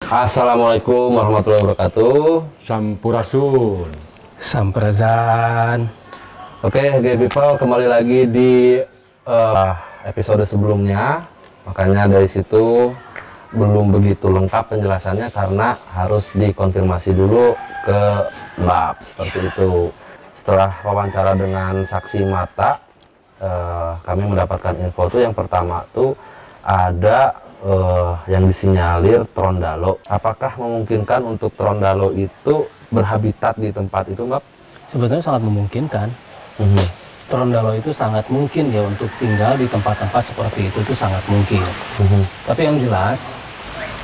Assalamualaikum warahmatullahi wabarakatuh. Sampurasun. Samperazan. Oke, people, kembali lagi di episode sebelumnya. Makanya dari situ belum begitu lengkap penjelasannya karena harus dikonfirmasi dulu ke Mbak seperti itu. Setelah wawancara dengan saksi mata, kami mendapatkan info tuh yang pertama tuh ada yang disinyalir Trondalo. Apakah memungkinkan untuk Trondalo itu berhabitat di tempat itu, Mbak? Sebetulnya sangat memungkinkan. Trondalo itu sangat mungkin ya untuk tinggal di tempat-tempat seperti itu sangat mungkin. Tapi yang jelas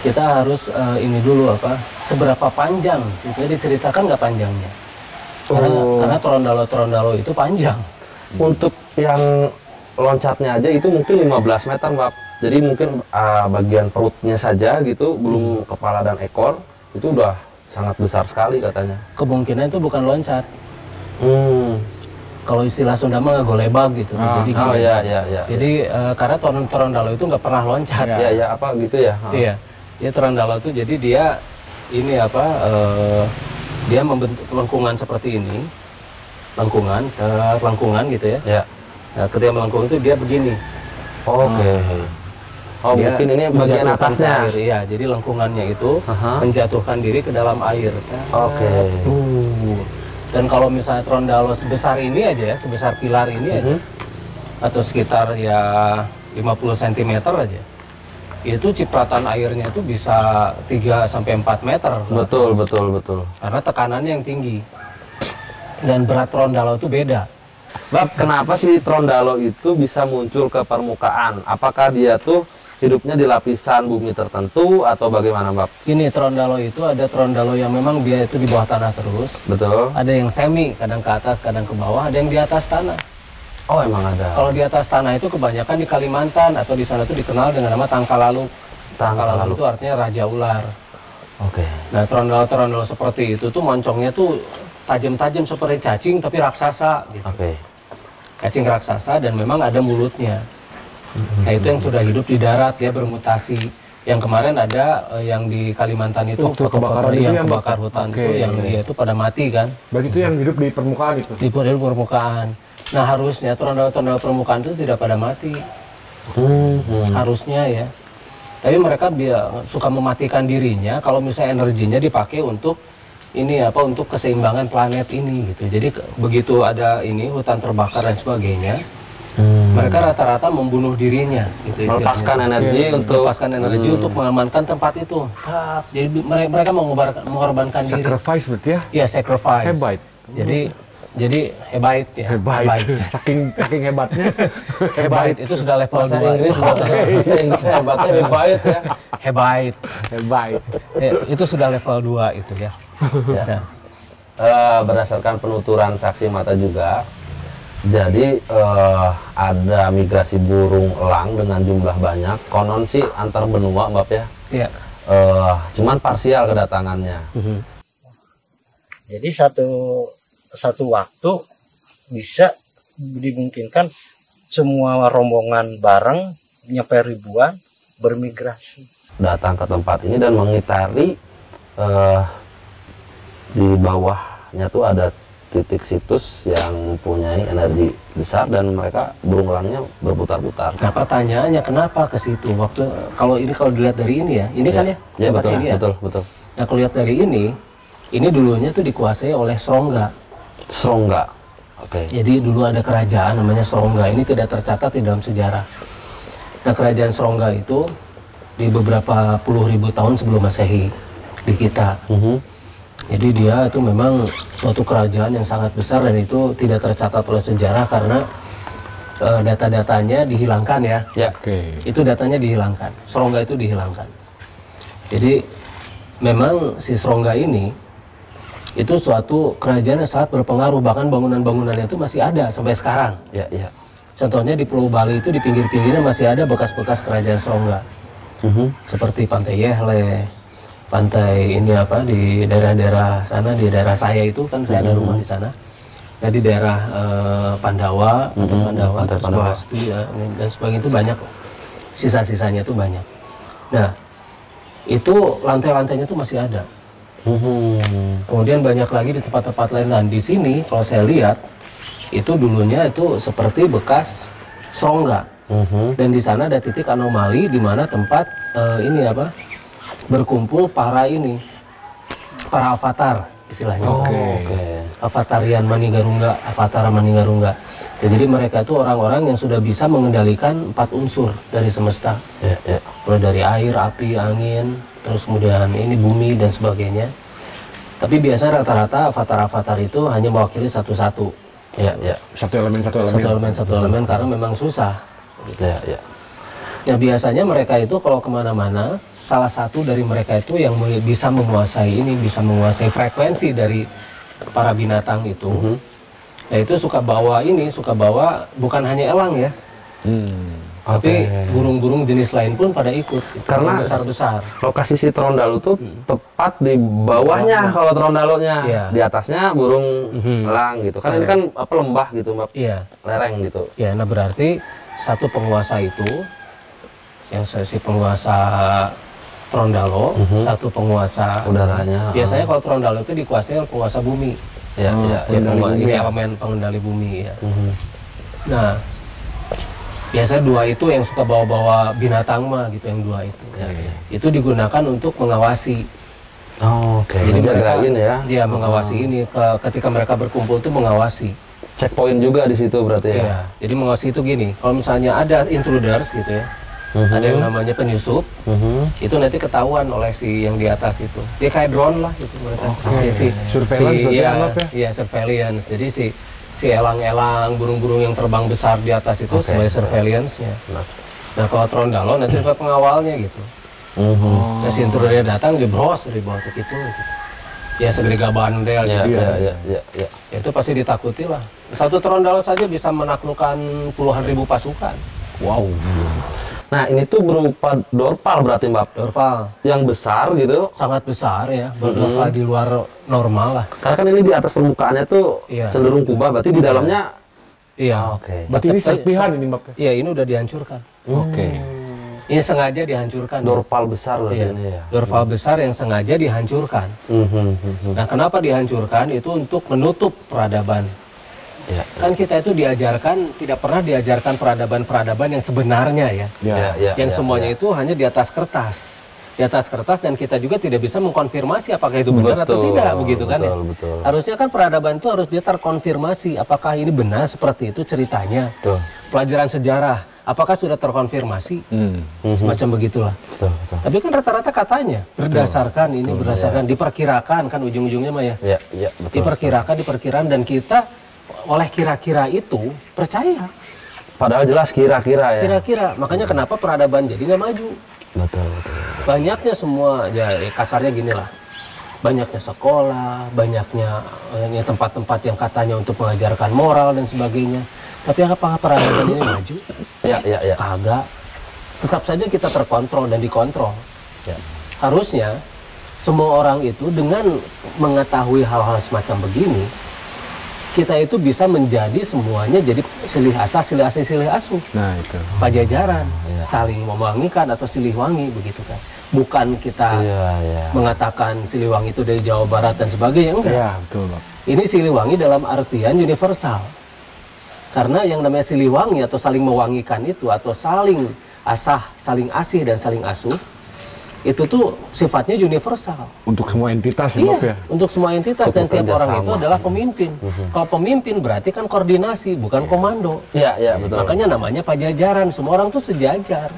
kita harus ini dulu seberapa panjang itu diceritakan nggak panjangnya. Karena Trondalo itu panjang. Untuk yang loncatnya aja itu mungkin 15 meter, Mbak. Jadi mungkin bagian perutnya saja gitu, belum kepala dan ekor, itu udah sangat besar sekali katanya. Kemungkinan itu bukan loncat. Kalau istilah Sunda mah golebag gitu. Jadi Jadi karena Trondalo itu nggak pernah loncat. Ya apa gitu ya? Iya. Ya Trondalo itu jadi dia ini dia membentuk lengkungan seperti ini. Lengkungan gitu ya. Ya. Nah, ketika melengkung itu dia begini. Oke. Oh, dia mungkin ini bagian atasnya. Iya, jadi lengkungannya itu menjatuhkan diri ke dalam air. Oke. Dan kalau misalnya Trondalo sebesar ini aja ya, sebesar pilar ini aja, atau sekitar ya 50 cm aja, itu cipratan airnya itu bisa 3-4 meter. Betul. Karena tekanannya yang tinggi. Dan berat Trondalo itu beda. Bab, kenapa sih Trondalo itu bisa muncul ke permukaan? Apakah dia tuh hidupnya di lapisan bumi tertentu atau bagaimana, Bab? Ini Trondalo itu ada Trondalo yang memang dia itu di bawah tanah terus. Betul. Ada yang semi, kadang ke atas, kadang ke bawah, ada yang di atas tanah. Oh, emang ada. Kalau di atas tanah itu kebanyakan di Kalimantan atau di sana itu dikenal dengan nama Tangkalaluk. Tangkalaluk itu artinya raja ular. Oke. Nah, Trondalo seperti itu tuh moncongnya tuh tajam-tajam seperti cacing tapi raksasa gitu. Oke. Cacing raksasa dan memang ada mulutnya. Nah, itu yang sudah hidup di darat, dia bermutasi. Yang kemarin ada yang di Kalimantan itu kebakaran itu yang kebakar hutan itu yang dia itu pada mati kan. Berarti itu yang hidup di permukaan itu. Di permukaan. Nah, harusnya Trondalo permukaan itu tidak pada mati. Harusnya ya. Tapi mereka suka mematikan dirinya kalau misalnya energinya dipakai untuk ini untuk keseimbangan planet ini gitu. Jadi begitu ada ini hutan terbakar dan sebagainya, mereka rata-rata membunuh dirinya gitu. Melepaskan energi untuk mengamankan tempat itu. Jadi mereka mengorbankan diri. Sacrifice berarti ya? Iya, sacrifice. Hebat. Jadi hebat ya. Hebat. Saking hebatnya. Hebat itu sudah level 2. Bahasa Inggrisnya hebatnya hebat ya. Hebat. Itu sudah level 2 itu ya. Ya. Berdasarkan penuturan saksi mata juga, jadi ada migrasi burung elang dengan jumlah banyak. Konon sih antar benua, Mbak ya. Iya. Cuman parsial kedatangannya. Jadi satu waktu bisa dimungkinkan semua rombongan bareng nyampe ribuan bermigrasi. Datang ke tempat ini dan mengitari di bawahnya tuh ada titik situs yang mempunyai energi besar dan mereka burung elangnya berputar-putar. Nah, pertanyaannya kenapa ke situ? Kalau dilihat dari ini ya, ini kan ya? Ya betul, ini ya? betul. Nah, kalau lihat dari ini dulunya tuh dikuasai oleh Srongga. Srongga. Oke. Jadi dulu ada kerajaan namanya Srongga. Ini tidak tercatat di dalam sejarah. Nah, kerajaan Srongga itu di beberapa puluh ribu tahun sebelum Masehi di kita. Jadi dia itu memang suatu kerajaan yang sangat besar dan itu tidak tercatat oleh sejarah karena data-datanya dihilangkan ya. Itu datanya dihilangkan. Srongga itu dihilangkan. Jadi memang si Srongga ini itu suatu kerajaan yang sangat berpengaruh, bahkan bangunan-bangunannya itu masih ada sampai sekarang. Contohnya di Pulau Bali itu di pinggir-pinggirnya masih ada bekas-bekas kerajaan Srongga. Seperti Pantai Yehle, pantai ini di daerah-daerah sana, di daerah saya itu kan saya ada rumah di sana. Nah, di daerah Pandawa, Swasti dan sebagainya itu banyak, sisa-sisanya itu banyak. Nah, itu lantai-lantainya tuh masih ada. Kemudian banyak lagi di tempat-tempat lain. Dan di sini kalau saya lihat itu dulunya itu seperti bekas serongga. Dan di sana ada titik anomali di mana tempat ini apa berkumpul para avatar istilahnya. Avatarian Manigarungga, Avatara Manigarungga. Ya, jadi mereka itu orang-orang yang sudah bisa mengendalikan 4 unsur dari semesta. Mulai dari air, api, angin, terus kemudian ini bumi dan sebagainya. Tapi biasa rata-rata avatar-avatar itu hanya mewakili satu-satu. Satu elemen Satu elemen karena memang susah. Nah biasanya mereka itu kalau kemana-mana, salah satu dari mereka itu yang bisa menguasai frekuensi dari para binatang itu. Nah itu suka bawa bukan hanya elang ya, tapi burung-burung jenis lain pun pada ikut. Karena besar-besar. Lokasi si Trondalu tuh tepat di bawahnya kalau Trondalunya, di atasnya burung elang gitu. Kan ini kan apa lembah gitu, Mbak. Lereng gitu. Ya, nah berarti satu penguasa itu, yang si penguasa Trondalo, satu penguasa udaranya. Biasanya kalau Trondalo itu dikuasai oleh penguasa bumi. Ini elemen pengendali bumi ya. Nah, biasanya 2 itu yang suka bawa-bawa binatang mah gitu, yang 2 itu. Itu digunakan untuk mengawasi. Jadi jagain ya. Dia mengawasi ini ketika mereka berkumpul itu mengawasi. Checkpoint juga di situ berarti ya. Iya. Jadi mengawasi itu gini, kalau misalnya ada intruders gitu ya. Ada yang namanya penyusup, itu nanti ketahuan oleh si yang di atas itu. Dia kayak drone lah gitu mereka. Surveillance surveillance. Jadi si elang-elang, burung-burung yang terbang besar di atas itu sebagai surveillance-nya. Nah kalau Trondalo nanti sebagai pengawalnya gitu. Nah si intruder datang dia bros dari bawah itu gitu. Ya segede bandel gitu. Ya. Itu pasti ditakuti lah. Satu Trondalo saja bisa menaklukkan puluhan ribu pasukan. Wow. Nah ini tuh berupa dorpal berarti Mbak? Dorpal. Yang besar gitu? Sangat besar ya, dorpal di luar normal lah. Karena kan ini di atas permukaannya tuh cenderung kubah, berarti di dalamnya? Iya. Berarti ini serpihan ini Mbak? Iya, ini udah dihancurkan. Ini sengaja dihancurkan. Dorpal besar berarti ini ya? Dorpal besar yang sengaja dihancurkan. Nah kenapa dihancurkan? Itu untuk menutup peradaban. Kan kita itu tidak pernah diajarkan peradaban-peradaban yang sebenarnya ya. Yang semuanya itu hanya di atas kertas. Di atas kertas, dan kita juga tidak bisa mengkonfirmasi apakah itu benar atau tidak, begitu kan ya. Harusnya kan peradaban itu harus dia terkonfirmasi apakah ini benar seperti itu ceritanya. Pelajaran sejarah, apakah sudah terkonfirmasi? Semacam begitulah. Tapi kan rata-rata katanya berdasarkan ini, berdasarkan diperkirakan kan ujung-ujungnya mah ya. Diperkirakan dan kita oleh kira-kira itu percaya. Padahal jelas kira-kira ya. Kira-kira, makanya kenapa peradaban jadi nggak maju. Betul. Banyaknya semua, ya kasarnya gini lah. Banyaknya sekolah, banyaknya tempat-tempat yang katanya untuk mengajarkan moral dan sebagainya. Tapi apakah peradaban ini maju? Ya. Kagak. Tetap saja kita terkontrol dan dikontrol. Harusnya semua orang itu dengan mengetahui hal-hal semacam begini, kita itu bisa menjadi semuanya jadi silih asah, silih asih, silih asuh. Nah itu. Pajajaran, saling mewangikan atau Siliwangi begitu kan. Bukan kita mengatakan Siliwangi itu dari Jawa Barat dan sebagainya, enggak. Iya, betul, Pak. Ini Siliwangi dalam artian universal. Karena yang namanya Siliwangi atau saling mewangikan itu, atau saling asah, saling asih dan saling asuh, itu tuh sifatnya universal. Untuk semua entitas ya, iya, untuk semua entitas, dan tiap orang itu adalah pemimpin. Kalau pemimpin berarti kan koordinasi, bukan komando. Iya, betul. Makanya namanya pajajaran, semua orang tuh sejajar.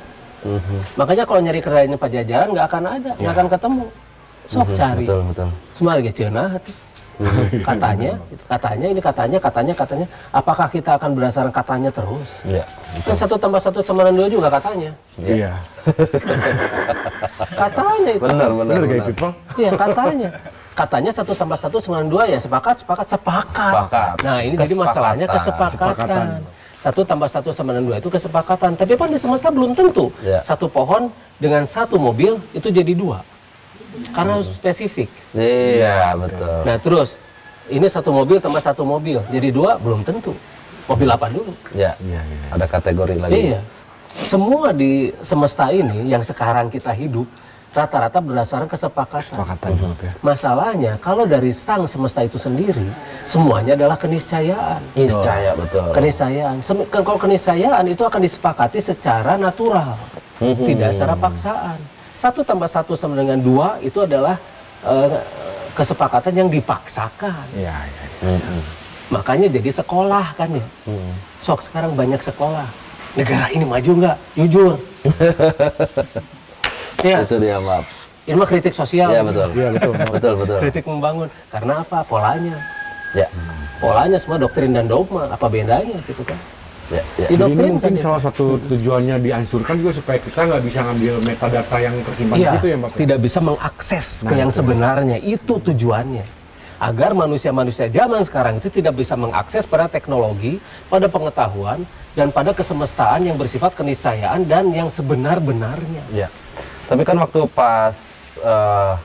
Makanya kalau nyari kerjanya pajajaran nggak akan ada, nggak akan ketemu. Sok cari. Betul. Semua lagi cenah hati. Katanya. Apakah kita akan berdasarkan katanya terus? Kan 1 tambah 1 sama 2 juga katanya. Iya. Katanya itu. Benar kayak gitu, Bang. Iya, katanya 1 tambah 1 sama 2 ya sepakat. Nah ini jadi masalahnya kesepakatan. 1 tambah 1 sama 2 itu kesepakatan. Tapi kan di semesta belum tentu. Satu pohon dengan 1 mobil itu jadi 2. Karena harus spesifik. Iya, betul. Nah terus ini 1 mobil tambah 1 mobil jadi 2 belum tentu. Mobil apa dulu? Iya. Ada kategori lagi. Iya. Semua di semesta ini yang sekarang kita hidup rata-rata berdasarkan kesepakatan. Kesepakatan Bab ya. Masalahnya kalau dari sang semesta itu sendiri semuanya adalah keniscayaan. Niscaya, betul. Keniscayaan. Kalau keniscayaan itu akan disepakati secara natural, tidak secara paksaan. 1 tambah 1 sama dengan 2 itu adalah kesepakatan yang dipaksakan. Iya. Makanya jadi sekolah kan ya. Sok sekarang banyak sekolah. Negara ini maju nggak? Jujur. Ya, Itu dia, Bab. ini mah kritik sosial. Iya, betul. Iya betul. Betul, betul. Kritik membangun. Karena apa? Polanya. Ya. Polanya semua doktrin dan dogma. Apa bedanya gitu kan? Ya, ya. Di Jadi ini doktrin mungkin saja. salah satu tujuannya diansurkan juga supaya kita nggak bisa ngambil metadata yang tersimpan di Iya, situ ya Bab. tidak bisa mengakses ke Nah, yang itu. sebenarnya. Itu tujuannya. Agar manusia-manusia zaman sekarang itu tidak bisa mengakses pada teknologi, pada pengetahuan, dan pada kesemestaan yang bersifat keniscayaan dan yang sebenar-benarnya. Ya. Tapi kan waktu pas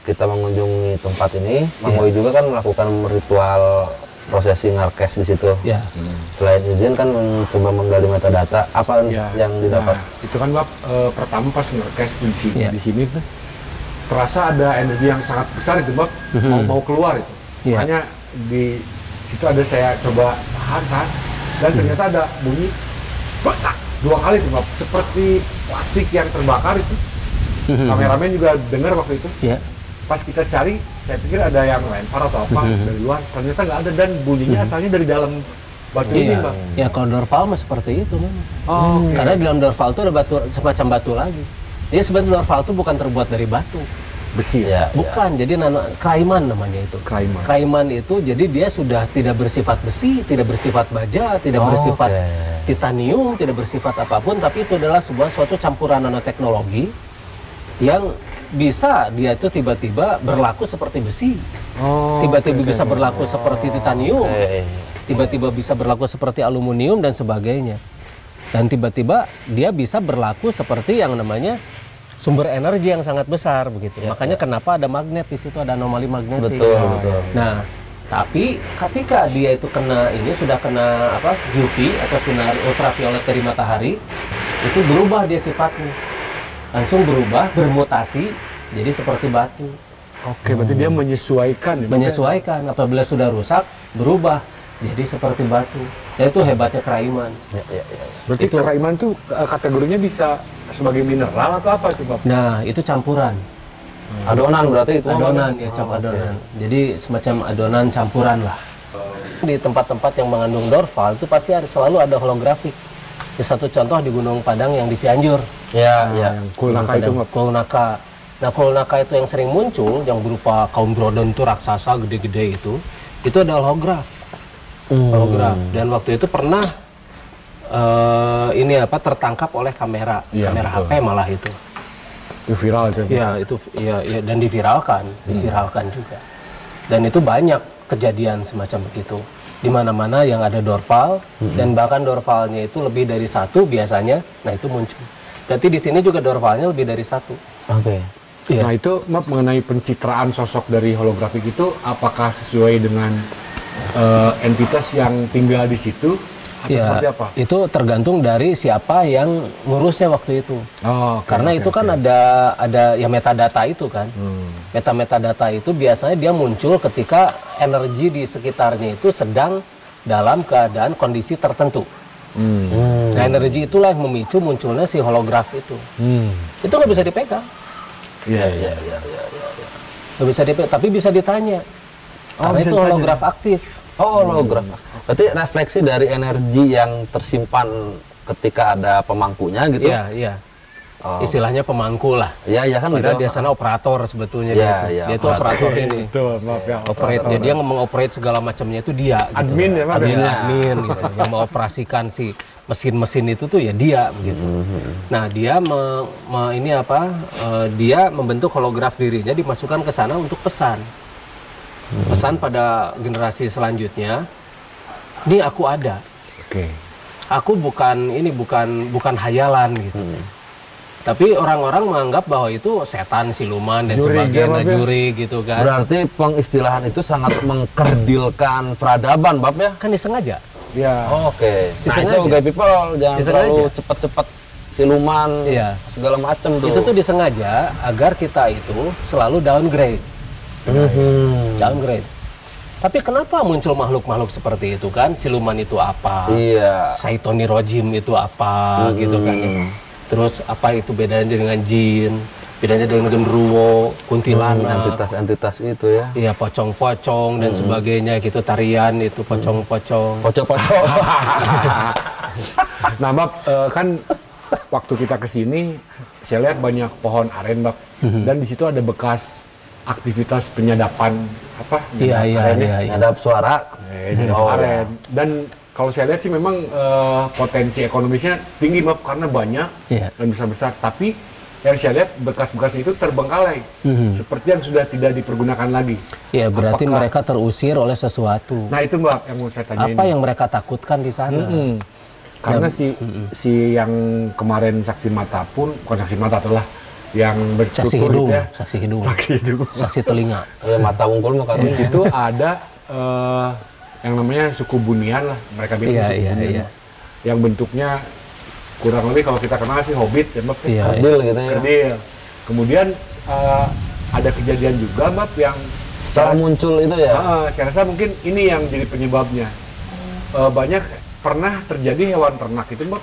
kita mengunjungi tempat ini, Mang Boy juga kan melakukan ritual prosesi ngarkes di situ. Ya. Selain izin kan mencoba menggali metadata, apa Ya. yang didapat? Nah, itu kan Bab, pertama pas nge-cast di sini, Ya. di sini tuh terasa ada energi yang sangat besar itu Bab, mau keluar itu. Ya. Makanya di situ ada saya coba tahan dan ternyata ada bunyi batak 2 kali tuh Bab, seperti plastik yang terbakar itu. Kameramen juga dengar waktu itu. Ya. Pas kita cari, saya pikir ada yang lempar atau apa dari luar, ternyata nggak ada dan bunyinya asalnya dari dalam batu ini Iya. Bang. Ya kalau Dorval mah seperti itu memang. Oh, oke. Karena di dalam Dorval itu ada batu, semacam batu lagi. Jadi sebenarnya Dorval itu bukan terbuat dari batu. Besi Ya, ya. Bukan, jadi kraiman namanya itu. Kraiman. Kraiman itu jadi dia sudah tidak bersifat besi, tidak bersifat baja, tidak bersifat titanium, tidak bersifat apapun, tapi itu adalah suatu campuran nanoteknologi yang bisa dia itu tiba-tiba berlaku seperti besi, Oh, tiba-tiba bisa berlaku seperti titanium, Eh, tiba-tiba bisa berlaku seperti aluminium dan sebagainya. Dan tiba-tiba dia bisa berlaku seperti yang namanya sumber energi yang sangat besar begitu. Makanya kenapa ada magnet di situ, ada anomali magnetik. Betul, betul. Nah, tapi ketika dia itu sudah kena UV atau sinar ultraviolet dari matahari, itu berubah dia sifatnya. Langsung berubah, bermutasi jadi seperti batu. Oke, berarti dia menyesuaikan ya. Menyesuaikan, apabila sudah rusak berubah jadi seperti batu. Ya itu hebatnya kraiman. ya. Berarti Itu- kraiman tuh kategorinya bisa sebagai mineral atau apa tuh, Bab? Nah, itu campuran. Adonan berarti itu. Adonan ya, adonan. Jadi semacam adonan campuran lah. Di tempat-tempat yang mengandung Dorval itu pasti selalu ada holografik. Di satu contoh di Gunung Padang yang di Cianjur. Ya, ya. Yang Kulnaka itu, Bab. Kulnaka. Nah, Kulnaka itu yang sering muncul yang berupa kaum Brodon itu raksasa gede-gede itu adalah holograf. Holograf. Dan waktu itu pernah tertangkap oleh kamera Iya, betul. HP malah itu. Itu viral itu. Iya, itu ya dan diviralkan juga. Dan itu banyak kejadian semacam begitu. Di mana-mana yang ada Dorval dan bahkan Dorvalnya itu lebih dari satu biasanya, nah itu muncul. Berarti di sini juga Dorvalnya lebih dari satu. Oke. Iya. Nah, itu Bab, mengenai pencitraan sosok dari holografik itu apakah sesuai dengan entitas yang tinggal di situ atau Ya, seperti apa? itu tergantung dari siapa yang ngurusnya waktu itu. Oh, oke, Karena oke, itu kan oke. ada ya metadata itu kan. Metadata itu biasanya dia muncul ketika energi di sekitarnya itu sedang dalam keadaan kondisi tertentu. Nah, energi itulah yang memicu munculnya si holograf itu. Itu nggak bisa dipegang, Iya, Ya, iya. ya. nggak bisa dipegang, tapi bisa ditanya. Karena bisa itu ditanya. holograf aktif. Oh, hologram. Berarti refleksi dari energi yang tersimpan ketika ada pemangkunya gitu. Iya, iya. Oh. Istilahnya pemangku lah. Iya, ya kan Padahal gitu. dia sana operator sebetulnya Iya, dia itu. iya, Dia itu operator ini. Betul, maaf ya. Operate dia mengoperate segala macamnya itu dia gitu. Admin ya, Pak, admin, ya? admin gitu. Yang mengoperasikan si mesin-mesin itu tuh ya dia begitu. Nah, dia dia membentuk holograf dirinya, dimasukkan ke sana untuk pesan. Pesan pada generasi selanjutnya. Ini aku ada. Oke. Aku bukan hayalan gitu. Tapi orang-orang menganggap bahwa itu setan, siluman dan Jurig, sebagainya, ya, Bab, ya? jurig gitu kan. Berarti pengistilahan itu sangat mengkerdilkan peradaban, Bab ya? Kan disengaja. Ya. Oke. Nah, Disengaja. itu gay people jangan Disengaja. terlalu cepat-cepat siluman, Iya. segala macam tuh. Itu tuh disengaja agar kita itu selalu downgrade. Downgrade. Tapi kenapa muncul makhluk-makhluk seperti itu kan? Siluman itu apa? Iya. Syaitoni rojim itu apa gitu kan? Terus apa itu bedanya dengan jin? Bedanya dengan genderuwo, kuntilanak, Entitas-entitas itu ya. iya pocong-pocong dan sebagainya gitu, tarian itu pocong-pocong. Pocong-pocong. Nah, Mbak, kan waktu kita kesini, saya lihat banyak pohon aren, Mbak. Dan di situ ada bekas aktivitas penyadapan apa? Iya, iya, aren ya? iya, iya. Nyadap suara. Nyadap Oh, aren. Dan kalau saya lihat sih memang potensi ekonomisnya tinggi, Mbak, karena banyak Iya. dan besar-besar. Tapi yang saya lihat bekas-bekasnya itu terbengkalai, seperti yang sudah tidak dipergunakan lagi. Ya berarti Apakah- mereka terusir oleh sesuatu. Nah itu, Mbak, yang mau saya tanyain. Apa yang mereka takutkan di sana? Karena si yang kemarin saksi mata pun, bukan saksi mata itulah, yang Saksi bertutur hidung, gitu ya. saksi hidung, Saksi hidung. saksi telinga. Ya, mata unggul muka Di situ ada yang namanya suku Bunian lah, mereka bilang Iya, suku iya, Bunian. iya. Yang bentuknya kurang lebih kalau kita kenal sih hobbit ya, Mbak. Iya, kerdil gitu ya. Kerdil. Kemudian ada kejadian juga, Mbak, yang Setelah muncul itu ya. saya rasa mungkin ini yang jadi penyebabnya. Banyak pernah terjadi hewan ternak itu, Mbak,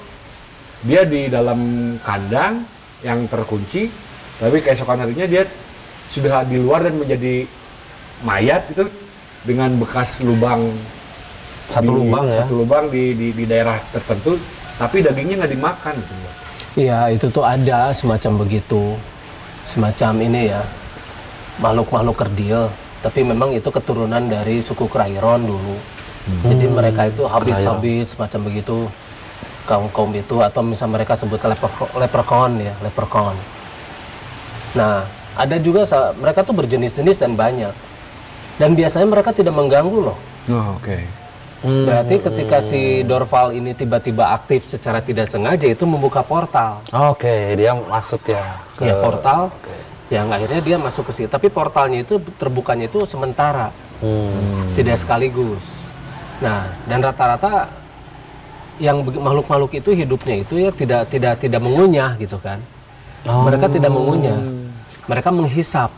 dia di dalam kandang yang terkunci, tapi keesokan harinya dia sudah di luar dan menjadi mayat itu dengan bekas lubang Satu lubang ya. satu lubang di daerah tertentu, tapi dagingnya nggak dimakan gitu, Mbak. Iya itu tuh ada semacam begitu, semacam ini ya, makhluk-makhluk kerdil. Tapi memang itu keturunan dari suku Krairon dulu. Jadi mereka itu habis-habis semacam begitu, kaum itu, atau misalnya mereka sebut leprechaun ya, leprechaun. Nah ada juga mereka tuh berjenis-jenis dan banyak. Dan biasanya mereka tidak mengganggu loh. Oh, oke. Berarti ketika si Dorval ini tiba-tiba aktif secara tidak sengaja itu membuka portal. Oke, dia masuk ya. Ya portal, yang akhirnya dia masuk ke situ. Tapi portalnya itu terbukanya itu sementara, tidak sekaligus. Nah, dan rata-rata yang makhluk-makhluk itu hidupnya itu ya tidak mengunyah gitu kan. Mereka tidak mengunyah, mereka menghisap.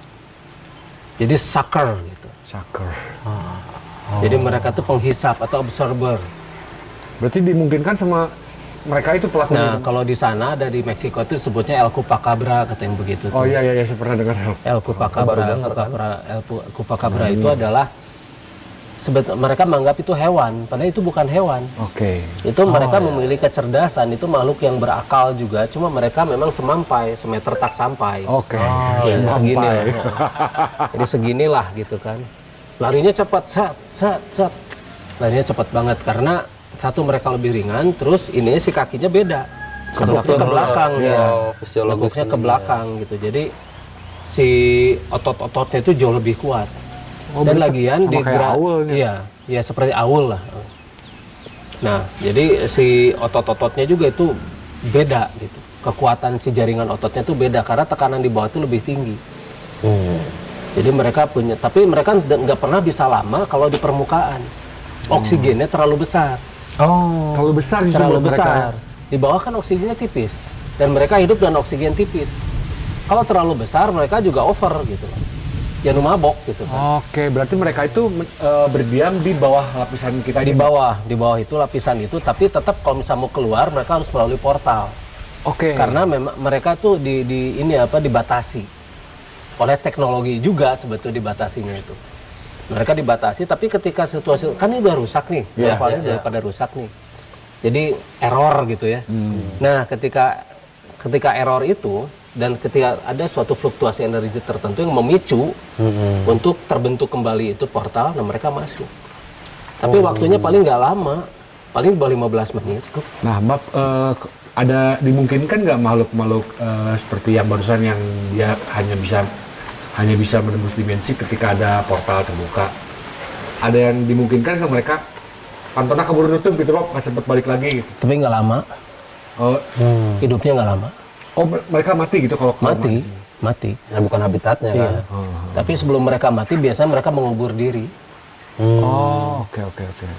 Jadi sucker gitu. Sucker. Jadi mereka tuh penghisap atau absorber. Berarti dimungkinkan sama mereka itu pelakunya. Nah, kalau di sana ada di Meksiko itu sebutnya El Cupacabra, kata yang begitu. Oh iya, saya pernah dengar. El Cupacabra, El Cupacabra itu adalah mereka menganggap itu hewan, padahal itu bukan hewan. Oke. Itu mereka memiliki kecerdasan, itu makhluk yang berakal juga, cuma mereka memang semeter tak sampai. Oke. Jadi segini lah. Jadi seginilah gitu kan. Larinya cepat, sat. Larinya cepat banget karena satu mereka lebih ringan, terus ini si kakinya beda. Strukturnya ke belakang ya. Strukturnya ke belakang gitu. Jadi si otot-ototnya itu jauh lebih kuat. Dan lagian di iya seperti aul lah. Nah, jadi si otot-ototnya juga itu beda gitu. Kekuatan si jaringan ototnya itu beda karena tekanan di bawah itu lebih tinggi. Jadi mereka punya, tapi mereka nggak pernah bisa lama kalau di permukaan. Oksigennya terlalu besar. Oh, terlalu besar sih Terlalu mereka. besar. Di bawah kan oksigennya tipis. Dan mereka hidup dengan oksigen tipis. Kalau terlalu besar mereka juga over gitu. Ya mabok gitu kan. Oke, berarti mereka itu berdiam di bawah lapisan kita Di bawah itu lapisan itu, tapi tetap kalau misalnya mau keluar mereka harus melalui portal. Oke. Karena memang mereka tuh dibatasi oleh teknologi juga sebetulnya dibatasinya itu. Mereka dibatasi, tapi ketika situasi kan ini udah rusak nih, daripada rusak nih. Jadi error gitu ya. Nah, ketika error itu dan ketika ada suatu fluktuasi energi tertentu yang memicu untuk terbentuk kembali itu portal, nah mereka masuk. Tapi waktunya paling nggak lama, paling bawah 15 menit. Nah, Mbak, ada dimungkinkan nggak makhluk-makhluk seperti yang barusan yang dia hanya bisa menembus dimensi ketika ada portal terbuka? Ada yang dimungkinkan nggak mereka pantona keburu nutup gitu, Pak, nggak sempat balik lagi gitu? Tapi nggak lama, Oh, hidupnya nggak lama. oh mereka mati gitu kalau Mati. Ya bukan habitatnya kan. Iya. Tapi sebelum mereka mati, biasanya mereka mengubur diri. Oh, oke.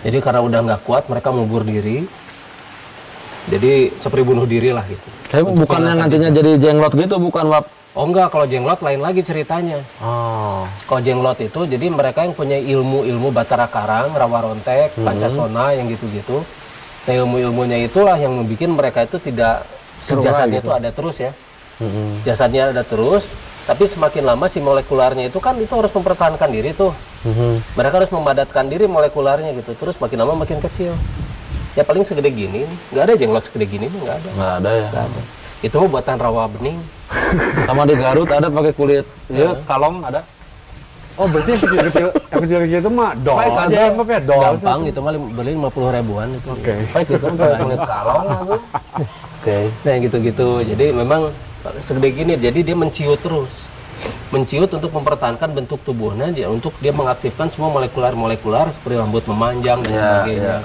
Jadi karena udah nggak kuat, mereka mengubur diri. Jadi seperti bunuh diri lah gitu. Tapi bukannya nantinya jadi jenglot gitu, bukan, Bab? Oh enggak, kalau jenglot lain lagi ceritanya. Oh. Kalau jenglot itu jadi mereka yang punya ilmu-ilmu Batara Karang, Rawa Rontek, Pancasona yang gitu-gitu. Nah ilmu-ilmunya itulah yang membuat mereka itu tidak jasadnya gitu. itu ada terus ya. Jasadnya ada terus, tapi semakin lama si molekularnya itu kan itu harus mempertahankan diri tuh. Mereka harus memadatkan diri molekularnya gitu. Terus makin lama makin kecil. Ya paling segede gini, nggak ada jenglot segede gini, nggak ada. Nggak ada ya. Nggak ada. Itu mah buatan rawa bening. Sama di Garut ada pakai kulit ya, kalong ada. Oh berarti yang kecil-kecil itu mah doll Baik, aja ada. ya, Bab, ya, doll. Gampang itu mah beli 50 ribuan itu. Oke. Baik itu pakai kulit kalong aku. Oke. Nah gitu-gitu. Jadi memang segede gini, jadi dia menciut terus. Menciut untuk mempertahankan bentuk tubuhnya, untuk dia mengaktifkan semua molekular-molekular seperti rambut memanjang dan sebagainya.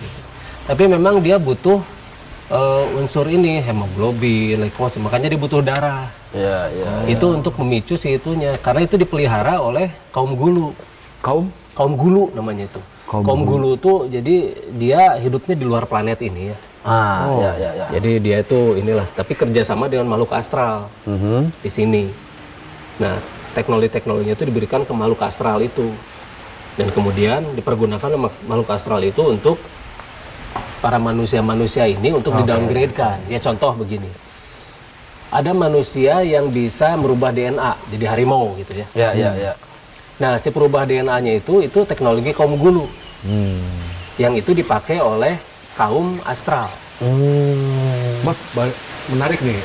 Tapi memang dia butuh unsur ini, hemoglobin, leukosit, makanya dia butuh darah. Iya. Itu untuk memicu si itunya, karena itu dipelihara oleh kaum gulu. Kaum gulu namanya itu. Kaum gulu tuh jadi dia hidupnya di luar planet ini ya. Ya. Jadi dia itu inilah, tapi kerjasama dengan makhluk astral di sini. Nah, teknologinya itu diberikan ke makhluk astral itu, dan kemudian dipergunakan oleh makhluk astral itu untuk para manusia-manusia ini untuk di-downgrade-kan. Ya contoh begini, ada manusia yang bisa merubah DNA jadi harimau gitu ya. Ya. Nah, si perubah DNA-nya itu teknologi kaum gulu, yang itu dipakai oleh kaum astral. Bab, menarik nih.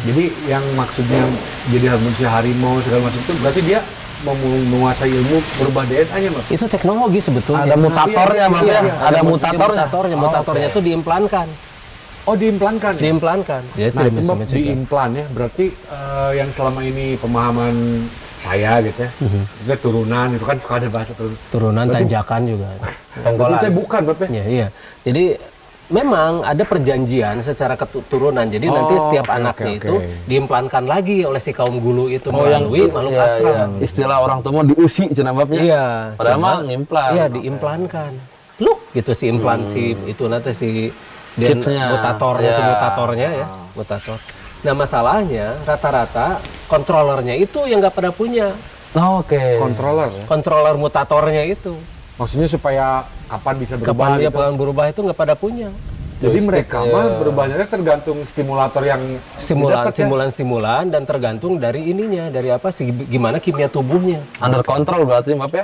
Jadi yang maksudnya jadi manusia harimau segala macam itu berarti dia mau menguasai ilmu berubah DNA-nya, Bab. Itu teknologi sebetulnya. Ada mutatornya, Bab ya. Ada mutatornya. Mutatornya itu diimplankan. Oh, diimplankan. Ya? Diimplankan. Ya, Nah, itu Bab, diimplan ya. Berarti yang selama ini pemahaman saya gitu ya. Itu turunan, itu kan suka ada bahasa turunan berarti, tanjakan juga. Itu bukan, Bab ya? Iya. Jadi memang ada perjanjian secara keturunan. Jadi nanti setiap anaknya itu diimplankan lagi oleh si kaum gulu itu melalui makhluk astral. Iya. Istilah orang tua diusi cenah babnya. Iya. Padahal mah ngimplan. Iya, diimplankan. Look, gitu si implan si itu nanti si chipsnya. mutatornya ya, mutator. Nah, masalahnya rata-rata kontrolernya itu yang nggak pada punya. Controller ya? Kontroler mutatornya itu. Maksudnya supaya kapan bisa berubah Kapan dia gitu? pengen berubah itu nggak pada punya. Jadi mereka mah berubahnya tergantung stimulator yang didapat ya? Stimulan dan tergantung dari ininya, dari apa sih gimana kimia tubuhnya. Under control berarti Bab ya?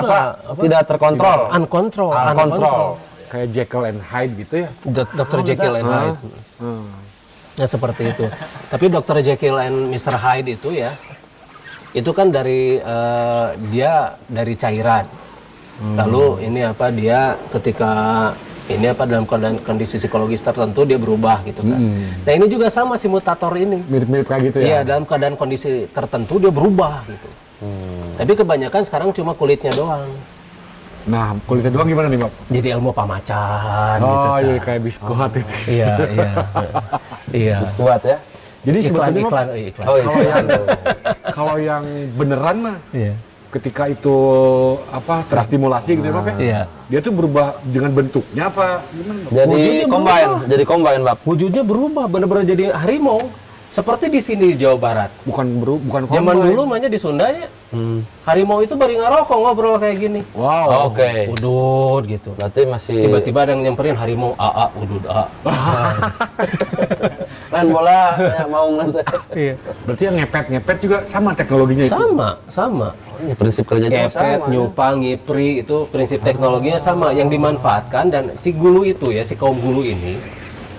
Apa? Tidak terkontrol. Uncontrol. Kayak Jekyll and Hyde gitu ya? Dr. Jekyll and Hyde. Nah, seperti itu. Tapi Dr. Jekyll and Mr. Hyde itu ya, itu kan dari dia dari cairan. Lalu ini apa, dia ketika ini apa dalam kondisi psikologis tertentu dia berubah gitu kan. Nah, ini juga sama si mutator ini. Mirip-mirip kayak gitu ya? Iya, dalam keadaan kondisi tertentu dia berubah gitu. Tapi kebanyakan sekarang cuma kulitnya doang. Nah, kulitnya doang gimana nih, Bab? Jadi ilmu pamacan gitu. Oh iya, kayak biskuit itu. Iya. Kuat ya. Jadi Iklan. kalau yang beneran mah, Iya. ketika itu apa terstimulasi gitu ya, Bab ya? Iya. Dia tuh berubah dengan bentuknya apa gimana, Bab? Jadi combine, Bab. Wujudnya berubah, benar-benar jadi harimau. Seperti di sini di Jawa Barat. Bukan Zaman combine. dulu mainnya di Sunda ya. Harimau itu baru ngerokok ngobrol kayak gini. Wow. Oke. Udud gitu. Berarti masih Tiba-tiba ada yang nyamperin harimau udud main bola ya, mau nanti. Iya. Berarti yang ngepet juga sama teknologinya itu? Sama. Prinsip kerjanya Ngepet, sama. nyupa, ngipri itu prinsip teknologinya sama. Yang dimanfaatkan dan si gulu itu ya, si kaum gulu ini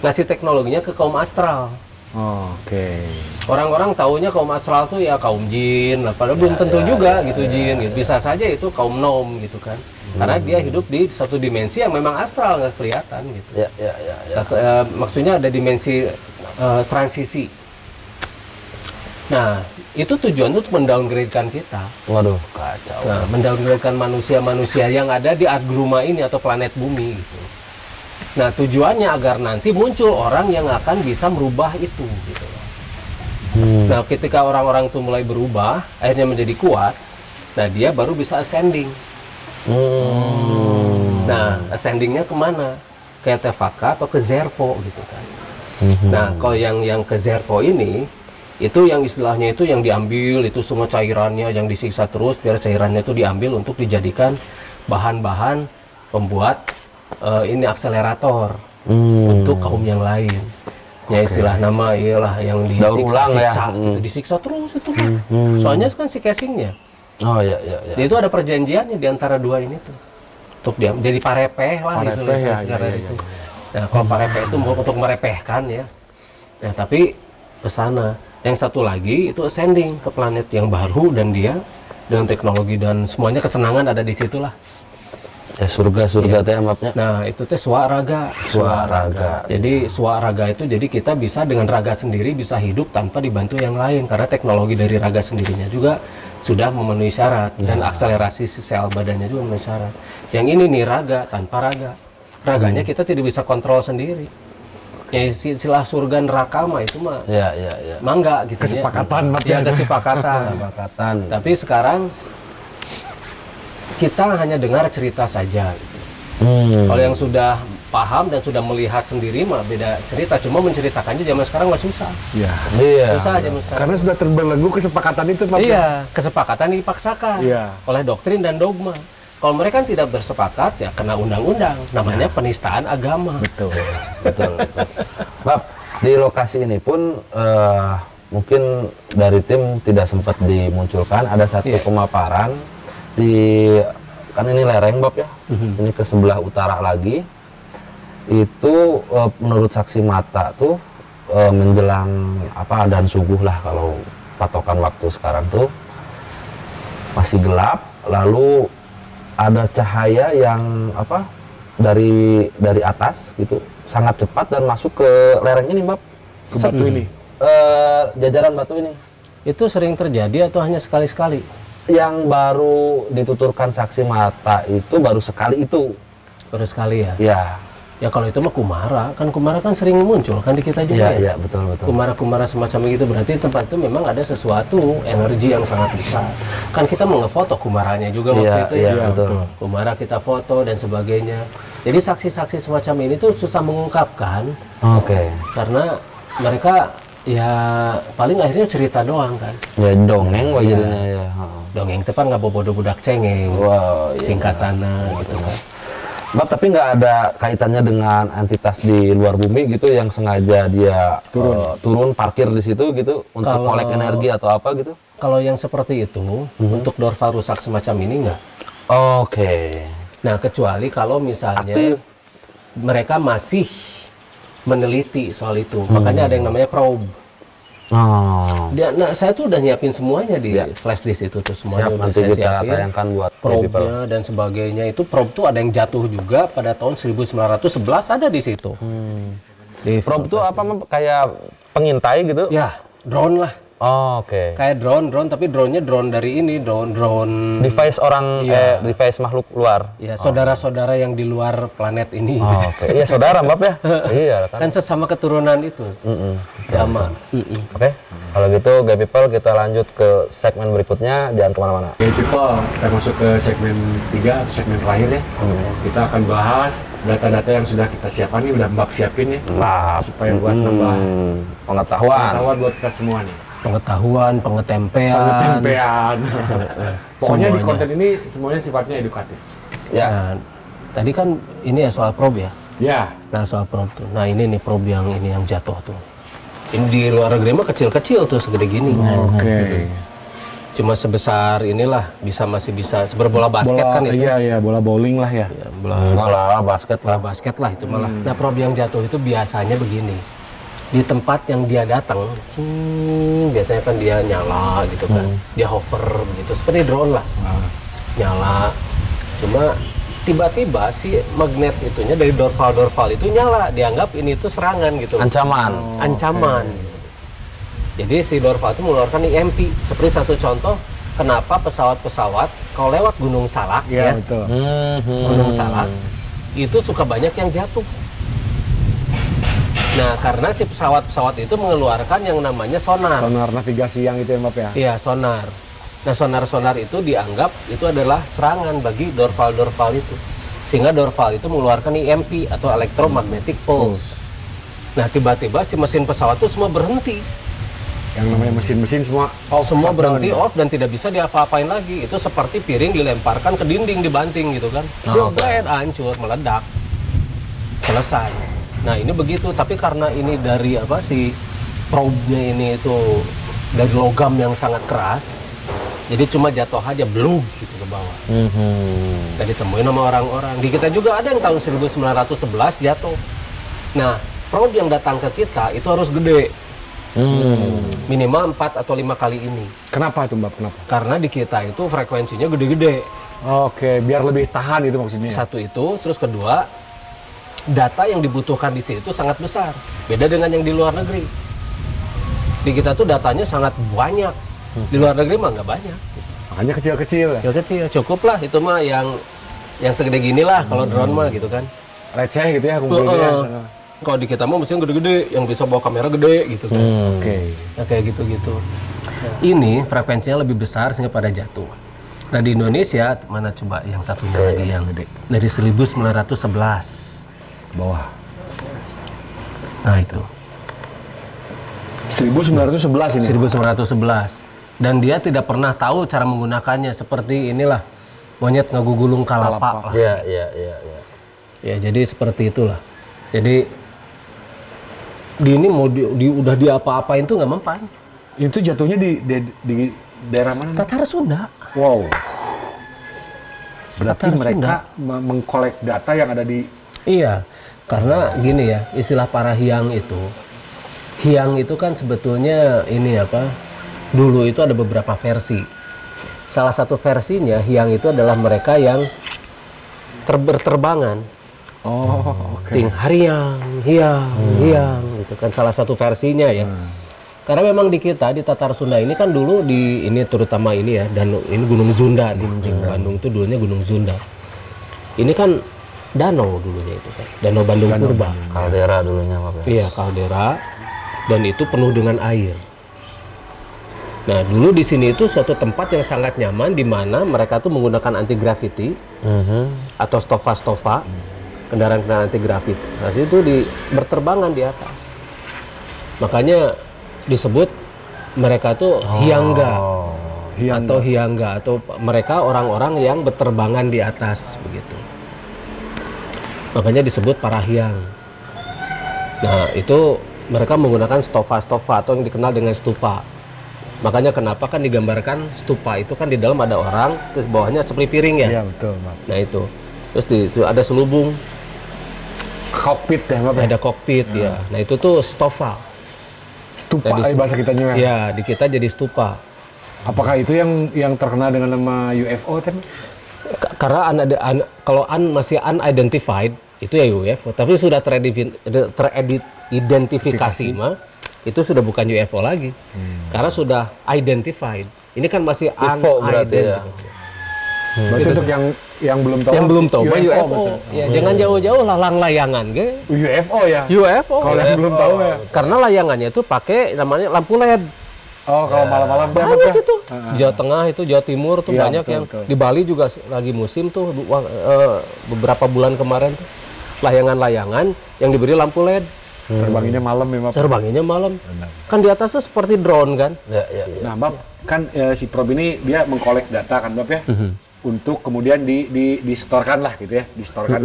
ngasih teknologinya ke kaum astral. Oke. Orang-orang taunya kaum astral tuh ya kaum jin, padahal belum tentu juga gitu jin. Gitu. Bisa saja itu kaum nom gitu kan. Karena dia hidup di satu dimensi yang memang astral nggak kelihatan gitu. Ya. Maksudnya ada dimensi transisi. Nah, itu tujuan untuk mendowngrade-kan kita. Waduh, kacau. Nah, mendowngrade-kan manusia-manusia yang ada di Agruma ini atau planet bumi gitu. Nah, tujuannya agar nanti muncul orang yang akan bisa merubah itu gitu. Nah, ketika orang-orang itu mulai berubah, akhirnya menjadi kuat, nah dia baru bisa ascending. Nah, ascendingnya kemana? ke Tevaka atau ke Zervo gitu kan. Nah, kalau yang ke Zervo ini itu yang istilahnya itu yang diambil itu semua cairannya yang disiksa terus biar cairannya itu diambil untuk dijadikan bahan-bahan pembuat ini akselerator untuk kaum yang lain. Ya istilah nama ialah yang disiksa-siksa, itu disiksa terus itu. Soalnya kan si casingnya. Oh iya. Jadi itu ada perjanjiannya di antara dua ini tuh. Untuk dia jadi parepeh lah Parepeh, sekarang itu. Nah, kalau parepeh itu untuk merepehkan ya. Nah, tapi ke sana. Yang satu lagi itu ascending ke planet yang baru dan dia dengan teknologi dan semuanya kesenangan ada di situ lah. Ya surga teh mapnya. Nah, itu teh swaraga. Jadi swaraga itu jadi kita bisa dengan raga sendiri bisa hidup tanpa dibantu yang lain karena teknologi dari raga sendirinya juga sudah memenuhi syarat dan akselerasi sel badannya juga memenuhi syarat. Yang ini nih raga tanpa raga. Raganya kita tidak bisa kontrol sendiri. Ya istilah surga neraka mah itu mah. Ya. Mangga gitu Kesepakatan ya. Kesepakatan. Tapi sekarang kita hanya dengar cerita saja. Gitu. Kalau yang sudah paham dan sudah melihat sendiri mah beda cerita. Cuma menceritakannya zaman sekarang mah susah. Iya. Susah zaman sekarang. Karena sudah terbelenggu kesepakatan itu, Pak. Iya, kesepakatan dipaksakan oleh doktrin dan dogma. Kalau mereka kan tidak bersepakat ya kena undang-undang. Namanya penistaan agama. Betul. Bab, di lokasi ini pun mungkin dari tim tidak sempat dimunculkan ada satu pemaparan di kan ini lereng Bab ya. Ini ke sebelah utara lagi. Itu menurut saksi mata tuh menjelang dan subuh lah kalau patokan waktu sekarang tuh masih gelap, lalu ada cahaya yang dari atas gitu sangat cepat dan masuk ke lereng ini Bab, Ke batu ini. jajaran batu ini. Itu sering terjadi atau hanya sekali-sekali? Yang baru dituturkan saksi mata itu baru sekali itu. Baru sekali ya? Ya. Ya kalau itu mah kumara kan sering muncul kan di kita juga Iya, betul. Kumara-kumara semacam itu berarti tempat itu memang ada sesuatu energi yang sangat besar. Kan kita mau ngefoto kumaranya juga waktu itu ya. Betul. Kumara kita foto dan sebagainya. Jadi saksi-saksi semacam ini tuh susah mengungkapkan. Oke. Karena mereka ya paling akhirnya cerita doang kan. Ya dongeng jadinya ya. Dongeng itu kan nggak bobodo budak cengeng. Wow, iya. Singkatannya gitu kan. Bab, tapi nggak ada kaitannya dengan entitas di luar bumi gitu yang sengaja dia turun parkir di situ gitu untuk kolek energi atau apa gitu? Kalau yang seperti itu untuk dorval rusak semacam ini enggak. Oke. Nah, kecuali kalau misalnya mereka masih meneliti soal itu. Makanya ada yang namanya probe. Nah, saya tuh udah nyiapin semuanya di flash disk itu tuh semuanya. Siap, udah nanti saya kita siapin. tayangkan buat Probe-nya dan sebagainya. Itu probe tuh ada yang jatuh juga pada tahun 1911 ada di situ. Di probe tuh apa kayak pengintai gitu? Ya, drone lah. Oke. Kayak drone tapi drone-nya drone dari ini, drone Device orang device makhluk luar. ya saudara-saudara yang di luar planet ini. Oke. Iya, saudara Bab ya. Iya kan. Kan sesama keturunan itu. Sama. Oke. Kalau gitu, Gay People, kita lanjut ke segmen berikutnya. Jangan kemana-mana. Gay People, kita masuk ke segmen 3 atau segmen terakhir ya. Kita akan bahas data-data yang sudah kita siapkan nih, udah Mbak siapin ya. Supaya buat nambah pengetahuan buat kita semua nih. Pengetahuan, pengetempean. Pokoknya di Semuanya. konten ini semuanya sifatnya edukatif. Ya. Nah, tadi kan ini ya soal probe ya. Ya. Nah, soal probe tuh. Nah, ini nih probe yang ini yang jatuh tuh. Ini di luar negeri mah kecil-kecil tuh segede gini. Oke. Cuma sebesar inilah masih bisa seberbola basket kan itu. Iya, bola bowling lah ya. Ya, bola basket basket lah itu malah. Nah, probe yang jatuh itu biasanya begini. Di tempat yang dia datang, biasanya kan dia nyala gitu kan. Dia hover gitu, seperti drone lah. Nyala. Cuma tiba-tiba si magnet itunya dari dorval itu nyala, dianggap ini tuh serangan gitu. Ancaman. Jadi si dorval itu mengeluarkan EMP. Seperti satu contoh, kenapa pesawat-pesawat kalau lewat Gunung Salak ya, betul. Gunung Salak itu suka banyak yang jatuh. Nah, karena si pesawat-pesawat itu mengeluarkan yang namanya sonar. Sonar navigasi yang itu ya, Mbak ya? Iya, sonar. Nah, sonar-sonar itu dianggap itu adalah serangan bagi dorval itu. sehingga Dorval itu mengeluarkan EMP atau electromagnetic pulse. Nah, tiba-tiba si mesin pesawat itu semua berhenti. Yang namanya mesin-mesin semua off, Semua berhenti shutdown, off dan tidak bisa diapa-apain lagi. Itu seperti piring dilemparkan ke dinding, dibanting gitu kan. Jebret, hancur, meledak. Selesai. Nah, ini begitu, tapi karena ini dari apa si probe-nya ini itu dari logam yang sangat keras, jadi cuma jatuh aja blug gitu ke bawah. Dan ditemuin sama orang-orang. Di kita juga ada yang tahun 1911 jatuh. Nah, probe yang datang ke kita itu harus gede. Minimal 4 atau 5 kali ini. Kenapa tuh Mbak? Kenapa? Karena di kita itu frekuensinya gede-gede. Oke, biar lebih tahan itu maksudnya. Satu itu, terus kedua, data yang dibutuhkan di situ sangat besar. Beda dengan yang di luar negeri. Di kita tuh datanya sangat banyak. Di luar negeri mah nggak banyak. Makanya kecil-kecil ya. Kecil-kecil, cukup lah. Itu mah yang segede gini lah kalau drone mah gitu kan. Receh gitu ya kumpulinnya. Kalau di kita mah mesin gede-gede, yang bisa bawa kamera gede gitu kan. Oke. Nah, kayak gitu-gitu. Ini frekuensinya lebih besar sehingga pada jatuh. Nah, di Indonesia mana coba yang satunya lagi yang gede? Dari 1911 Bawah. Nah, itu 1911 ini. 1911. Dan dia tidak pernah tahu cara menggunakannya, seperti inilah monyet ngegugulung kalapa lah. Iya. Ya, jadi seperti itulah. Jadi di ini mau udah diapa-apain tuh nggak mempan. Itu jatuhnya di daerah mana? Tatar Sunda. Wow. Berarti Tatar mereka mengkolek data yang ada di... Iya, karena gini ya, istilah para hiang itu kan sebetulnya ini apa? Dulu itu ada beberapa versi. Salah satu versinya hiang itu adalah mereka yang berterbangan. Oh, oke. Ting hiang, itu kan salah satu versinya ya. Karena memang di kita di Tatar Sunda ini kan dulu di ini terutama ini ya, dan ini Gunung Zunda di Bandung itu dulunya Gunung Zunda. Ini kan danau dulunya itu kan, Danau Bandung Purba. Kaldera dulunya Pak ya. Iya, kaldera, dan itu penuh dengan air. Nah, dulu di sini itu suatu tempat yang sangat nyaman di mana mereka tuh menggunakan anti gravity atau stofa, kendaraan-kendaraan anti gravity. Nah, itu berterbangan di atas. Makanya disebut mereka tuh hiangga atau mereka orang-orang yang berterbangan di atas begitu. Makanya disebut para hiang. Nah, itu mereka menggunakan stofa atau yang dikenal dengan stupa. Makanya kenapa kan digambarkan stupa itu kan di dalam ada orang, terus bawahnya seperti piring ya. Iya, betul, Pak. Nah, itu. Terus itu ada selubung, Kokpit ya, Pak. ada kokpit ya. Nah, itu tuh stofa. Stupa Jadi, bahasa kitanya ya. Ya, di kita jadi stupa. Apakah itu yang terkenal dengan nama UFO kan? Karena kalau masih unidentified itu ya UFO, tapi sudah teridentifikasi mah itu sudah bukan UFO lagi. Karena sudah identified. Ini kan masih UFO berarti ya. Berarti untuk yang belum tahu. Yang belum tahu UFO. betul. Ya, jangan jauh-jauh layangan ge. UFO ya. UFO. Kalau yang belum tahu ya. Karena layangannya itu pakai namanya lampu LED. Oh, kalau malam-malam Banyak itu. Jawa Tengah itu, Jawa Timur tuh Iya, banyak betul, yang betul. di Bali juga lagi musim tuh beberapa bulan kemarin tuh layangan-layangan yang diberi lampu LED. Terbanginnya malam ya, Mbak. Terbanginnya malam. Kan di atas tuh seperti drone kan. Ya. Nah, Mbak, kan si probe ini dia mengkolek data kan, Mbak ya? Untuk kemudian disetorkan lah gitu ya, disetorkan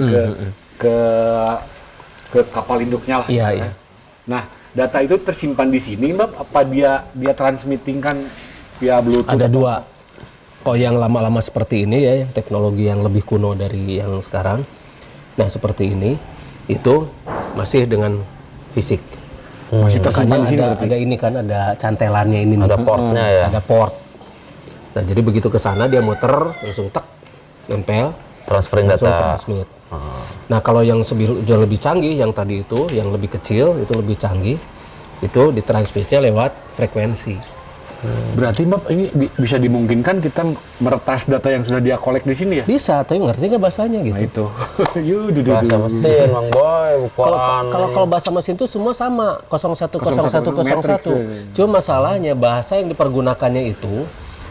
ke kapal induknya lah. Iya, gitu iya. ya. Nah, data itu tersimpan di sini, Mbak? Apa dia transmitting kan via Bluetooth? Ada dua. Kalau yang lama-lama seperti ini ya, yang teknologi yang lebih kuno dari yang sekarang. Nah, seperti ini itu masih dengan fisik. Masih tersimpan di sini Makanya berarti? ada ini kan, ada cantelannya ini nih. Ada portnya ya. Ada port. Nah, jadi begitu ke sana dia muter langsung tek nempel Transferring langsung data. transmit. Nah, kalau yang jauh lebih canggih, yang tadi itu, yang lebih kecil, itu lebih canggih, itu ditransmitnya lewat frekuensi. Berarti, Mbak, ini bisa dimungkinkan kita meretas data yang sudah dia kolek di sini ya? Bisa, tapi ngerti nggak bahasanya gitu? Nah, itu. Bahasa mesin, Bang Boy, bukan. Kalau bahasa mesin itu semua sama, 010101. Cuma masalahnya bahasa yang dipergunakannya itu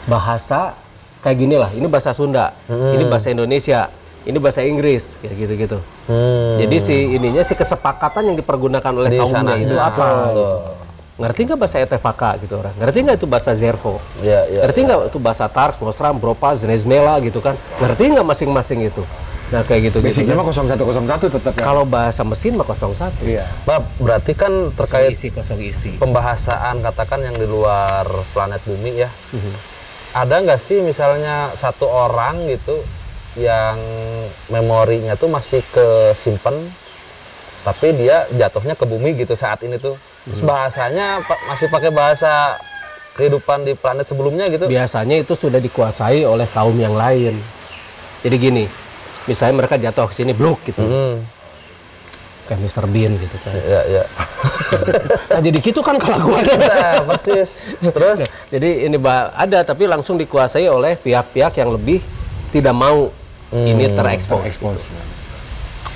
bahasa kayak gini lah, ini bahasa Sunda, ini bahasa Indonesia. ini bahasa Inggris kayak gitu-gitu. Jadi si kesepakatan yang dipergunakan oleh Di kaumnya sananya. itu apa? Betul. Ngerti nggak bahasa Etevaka gitu orang? Ngerti nggak itu bahasa Zervo? Iya, iya. Ngerti nggak itu bahasa Tarks, Nostram, Bropa, Zneznela gitu kan? Ngerti nggak masing-masing itu? Nah kayak gitu-gitu. Basicnya kan. mah 0101 tetap ya. Kalau bahasa mesin mah 01. Iya. Bab, berarti kan terkait Kosong isi. pembahasan katakan yang di luar planet bumi ya. Ada nggak sih misalnya satu orang gitu yang memorinya tuh masih kesimpan tapi dia jatuhnya ke bumi gitu saat ini tuh. Terus bahasanya masih pakai bahasa kehidupan di planet sebelumnya gitu. Biasanya itu sudah dikuasai oleh kaum yang lain. Jadi gini, misalnya mereka jatuh ke sini bluk gitu. Kayak Mr. Bean gitu kan. Iya, iya. Nah, jadi gitu kan kelakuannya. Nah, persis. Terus Jadi ini ada tapi langsung dikuasai oleh pihak-pihak yang lebih tidak mau ini terekspos.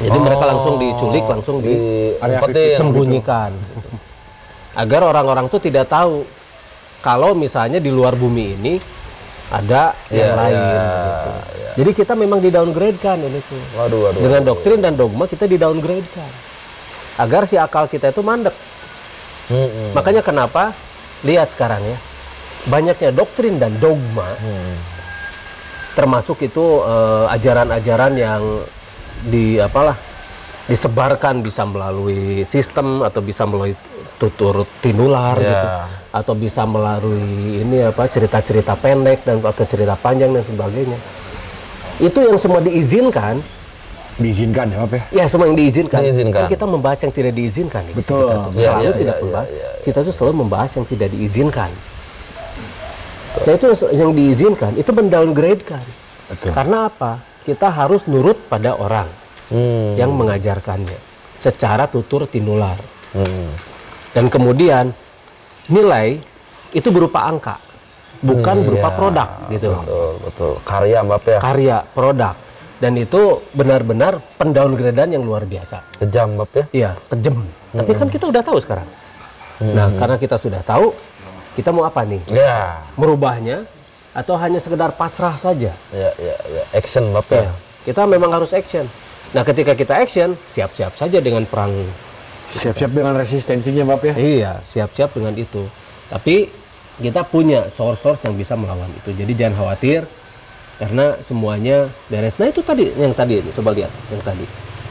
Jadi mereka langsung diculik, langsung diumpetin. disembunyikan. Agar orang-orang tuh tidak tahu kalau misalnya di luar bumi ini ada yang lain. Gitu. Jadi kita memang di downgrade kan ini tuh. Waduh. Dengan doktrin dan dogma kita di downgrade kan. Agar si akal kita itu mandek. Makanya kenapa lihat sekarang ya, banyaknya doktrin dan dogma, termasuk itu ajaran-ajaran yang disebarkan bisa melalui sistem atau bisa melalui tutur tinular gitu, atau bisa melalui cerita-cerita pendek dan atau cerita panjang dan sebagainya. Itu yang semua diizinkan. Diizinkan ya, Pak ya? Ya, semua yang diizinkan. Diizinkan. Kan kita membahas yang tidak diizinkan. Nih. Betul. Kita tuh Ya, selalu ya, tidak ya, membahas. ya, ya. Kita tuh selalu membahas yang tidak diizinkan. Nah, itu yang diizinkan, itu mendowngrade-kan. Betul. Karena apa? Kita harus nurut pada orang yang mengajarkannya secara tutur tinular. Dan kemudian nilai itu berupa angka, bukan berupa produk gitu. Betul. Karya Mbak ya. Karya, produk. Dan itu benar-benar pendowngradean yang luar biasa. Kejam Mbak ya. Iya, kejam. Tapi kan kita udah tahu sekarang. Nah, karena kita sudah tahu, kita mau apa nih? Ya. Merubahnya atau hanya sekedar pasrah saja? Ya. Action Mbak ya. Ya, kita memang harus action. Nah, ketika kita action, siap-siap saja dengan perang. Siap-siap dengan resistensinya, Bapak ya. Iya, siap-siap dengan itu. Tapi kita punya source-source yang bisa melawan itu. Jadi jangan khawatir karena semuanya beres. Nah, itu tadi yang tadi coba lihat yang tadi.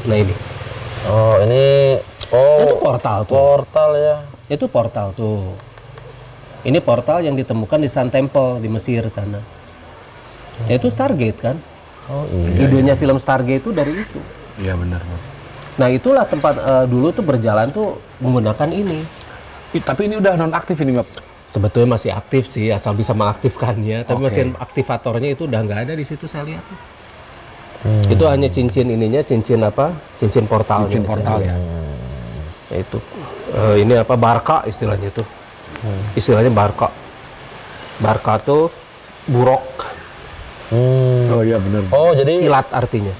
Nah, ini. Oh, ini Itu portal tuh. Portal ya. Itu portal tuh. Ini portal yang ditemukan di Sun Temple di Mesir sana. Itu Stargate kan? Oh, iya. Idenya film Stargate itu dari itu. Iya benar. Nah, itulah tempat dulu tuh berjalan tuh menggunakan ini. Tapi ini udah non aktif ini, Bapak. Sebetulnya masih aktif sih, asal bisa mengaktifkannya. Tapi Oke. mesin aktivatornya itu udah nggak ada di situ saya lihat. Itu hanya cincin ininya, cincin portal. Cincin portal ya. Ya itu. Ini apa barka istilahnya itu. Istilahnya barka. Barka tuh buruk, Oh iya benar. Oh, jadi kilat artinya.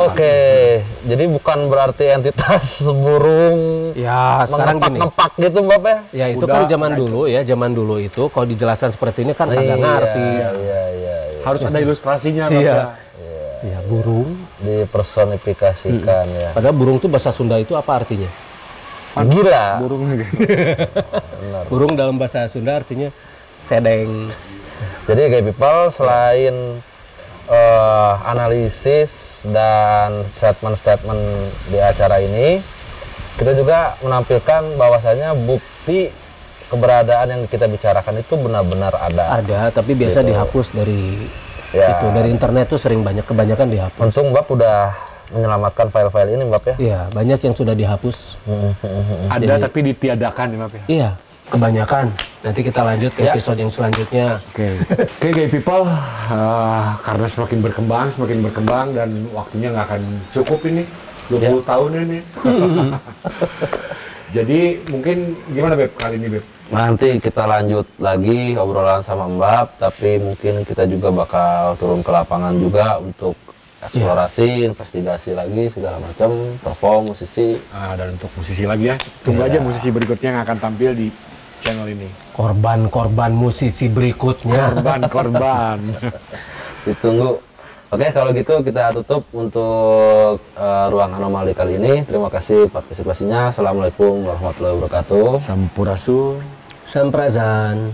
Oke. Jadi bukan berarti entitas burung Ya, sekarang gini. ngepak gitu Mbak ya. Ya itu Udah, kan zaman dulu ya, zaman dulu itu kalau dijelaskan seperti ini kan kagak ngerti. Iya. Harus ada ilustrasinya, Iya. Bapak. Ya burung. Dipersonifikasikan ya. Padahal burung tuh bahasa Sunda itu apa artinya? Gila. Burung. Burung dalam bahasa Sunda artinya sedeng. Jadi kayak people selain analisis dan statement-statement di acara ini, kita juga menampilkan bahwasanya bukti keberadaan yang kita bicarakan itu benar-benar ada. Ada, tapi biasa Gitu. dihapus dari Ya. itu dari internet tuh sering kebanyakan dihapus. Untung Mbak udah menyelamatkan file-file ini Mbak ya. Iya, banyak yang sudah dihapus. Ada tapi ditiadakan ya, Bapak ya. Iya, kebanyakan. Nanti kita lanjut ke Ya. episode yang selanjutnya. Oke, gay people, karena semakin berkembang dan waktunya nggak akan cukup ini 20 tahun ini. Jadi mungkin gimana Beb kali ini Beb? Nanti kita lanjut lagi obrolan sama Mbak, tapi mungkin kita juga bakal turun ke lapangan juga untuk eksplorasi, investigasi lagi segala macam, perform musisi. Dan untuk musisi lagi ya, tunggu aja musisi berikutnya yang akan tampil di channel ini. Korban-korban musisi berikutnya. Korban. Ditunggu Oke, kalau gitu kita tutup untuk ruang anomali kali ini. Terima kasih partisipasinya. Assalamualaikum warahmatullahi wabarakatuh. Sampurasun. Samprazan.